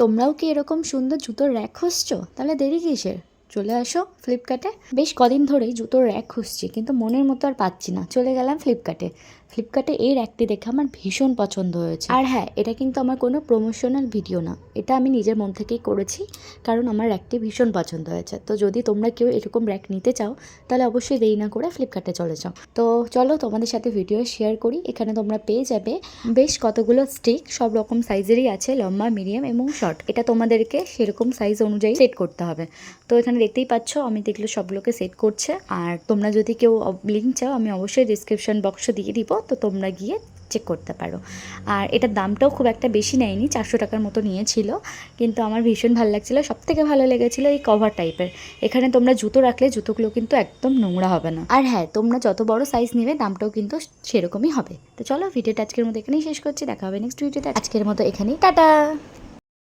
তোমরাও কি এরকম সুন্দর জুতোর র্যাক খুঁজছো? তাহলে দেরি কিসের? চলে আসো ফ্লিপকার্টে। বেশ কদিন ধরেই জুতোর র্যাক খুঁজছি, কিন্তু মনের মতো আর পাচ্ছি না। চলে গেলাম ফ্লিপকার্টে। ফ্লিপকার্টে এই র্যাকটি দেখে আমার ভীষণ পছন্দ হয়েছে। আর হ্যাঁ, এটা কিন্তু আমার কোনো প্রমোশনাল ভিডিও না, এটা আমি নিজের মন থেকেই করেছি, কারণ আমার র্যাকটি ভীষণ পছন্দ হয়েছে। তো যদি তোমরা কেউ এরকম র্যাক নিতে চাও, তাহলে অবশ্যই দেরি না করে ফ্লিপকার্টে চলে যাও। তো চলো তোমাদের সাথে ভিডিও শেয়ার করি। এখানে তোমরা পেয়ে যাবে বেশ কতগুলো স্টিক, সব রকম সাইজেরই আছে, লম্বা, মিডিয়াম এবং শর্ট। এটা তোমাদেরকে সেরকম সাইজ অনুযায়ী সেট করতে হবে। তো এখানে দেখতেই পাচ্ছ আমি দেখলে সবগুলোকে সেট করছে। আর তোমরা যদি কেউ লিঙ্ক চাও, আমি অবশ্যই ডিসক্রিপশন বক্সে দিয়ে দিব, তো তোমরা গিয়ে চেক করতে পারো। আর এটার দামটাও খুব একটা বেশি নেয়নি, 400 টাকার মতো নিয়েছিল, কিন্তু আমার ভীষণ ভালো লাগছিলো। সবথেকে ভালো লেগেছিলো এই কভার টাইপের। এখানে তোমরা জুতো রাখলে জুতোগুলো কিন্তু একদম নোংরা হবে না। আর হ্যাঁ, তোমরা যত বড় সাইজ নেবে দামটাও কিন্তু সেরকমই হবে। তো চলো, ভিডিওটা আজকের মতো এখানেই শেষ করছি। দেখা হবে নেক্সট ভিডিওতে। আজকের মতো এখানেই, টাটা।